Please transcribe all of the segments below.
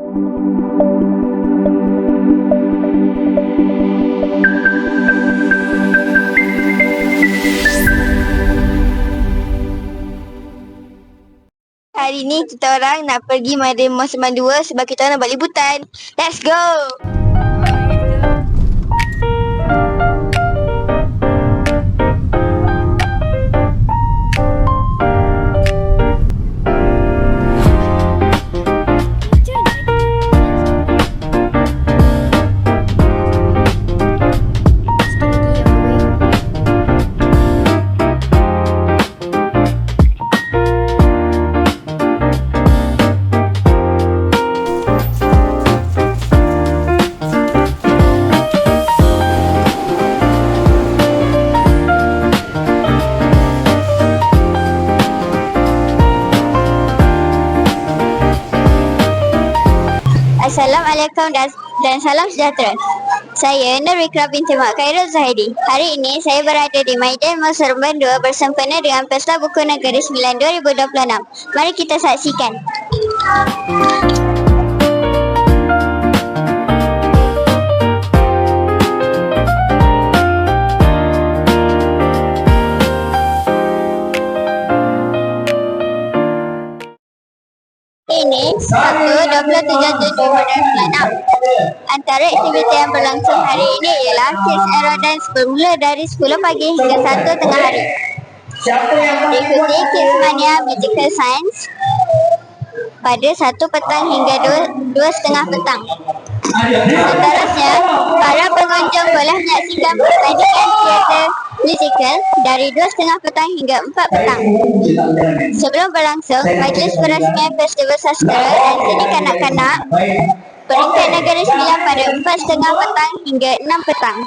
Hari ni kita orang nak pergi Madin Mall Sembang 2 sebab kita nak buat liputan. Let's go! Assalamualaikum dan salam sejahtera. Saya Nur Wikram binti Mak Khairul Zahidi. Hari ini saya berada di Madin Mall Sembang 2 bersempena dengan Pesta Buku Negeri Sembilan 2026. Mari kita saksikan. Ini 1.27.2026. Antara aktiviti yang berlangsung hari ini ialah Kids Aerodance bermula dari 10 pagi hingga 1 tengah hari. Diikuti Kids Mania Magical Science pada 1 petang hingga 2.30 petang. Seterusnya, para pengunjung boleh menyaksikan pertandingan teater musical dari 2.30 petang hingga 4 petang. Sebelum berlangsung, Majlis Perasmian Festival Sastra dan Seni Kanak-Kanak Peringkat Negeri Sembilan pada 4.30 petang hingga 6 petang.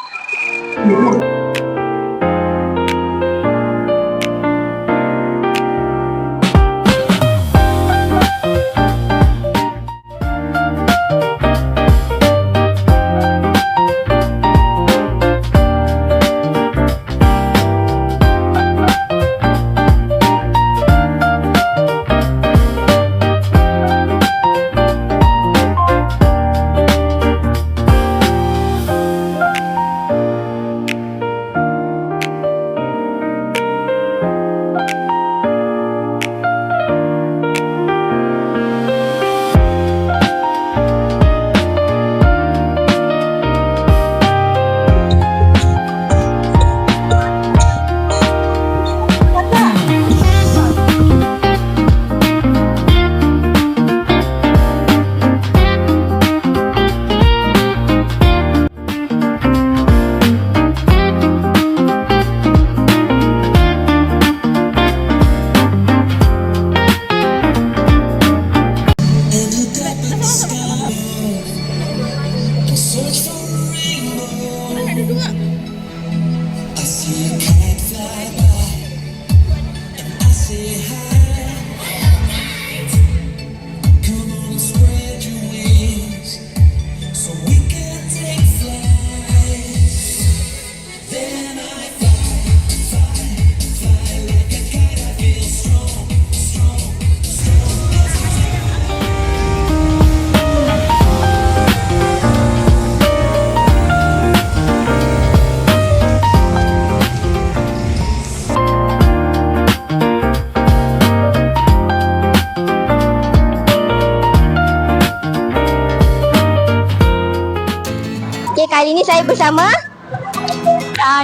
Kali ini saya bersama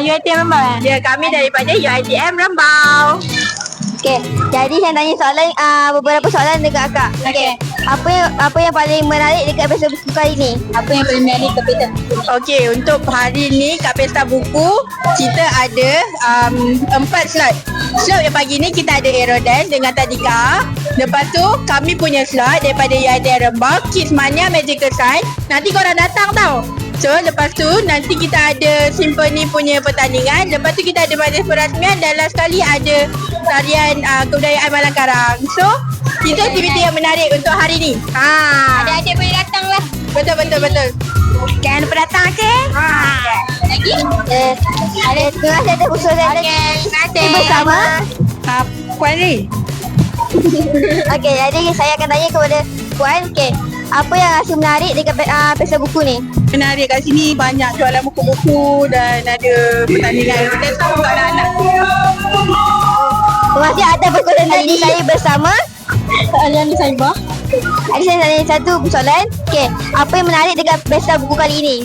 UiTM Rembau. Ya, kami daripada UiTM Rembau. Okey, jadi saya tanya soalan beberapa soalan dekat akak. Okey. Apa yang paling menarik dekat Pesta Buku kali ni? Apa yang paling menarik dekat Pesta Buku? Okey, untuk hari ni kat Pesta Buku kita ada 4 slot. Slot yang pagi ni kita ada Aerodance dengan Tadika. Lepas tu kami punya slot daripada UiTM Rembau, Kids Mania Magical Science. Nanti korang datang tau. So lepas tu nanti kita ada Simphony punya pertandingan. Lepas tu kita ada majlis perasmian dan last sekali ada tarian kebudayaan Malang Karang. So itu aktiviti yang menarik untuk hari ni. Adik-adik boleh datang lah. Betul. Jangan lupa datang, okey? Lagi? Ada tugas ada khusus lagi. Okey, bersama Puan Ri. Okey, jadi saya akan tanya kepada Puan. Okey, Apa yang rasa menarik dekat pesta buku ni? Menarik kat sini banyak jualan buku-buku dan ada pertandingan aerodesk untuk anak-anak. Terima kasih atas perkongsian tadi. Saya bersama Aliani Saibah. ada saya satu soalan. Okey, apa yang menarik dekat pesta buku kali ini?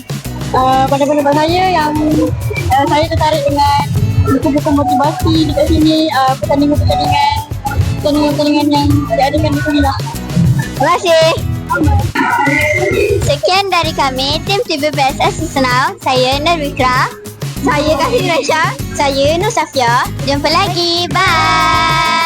Pada pendapat saya yang saya tertarik dengan buku-buku motivasi dekat sini, pertandingan-pertandingan yang diadakan di sini lah. Terima kasih. Sekian dari kami, tim TVBS Sesenau. Saya Nurwikra. Saya Kasih Rasha. Saya Nur Safia. Jumpa lagi. Bye.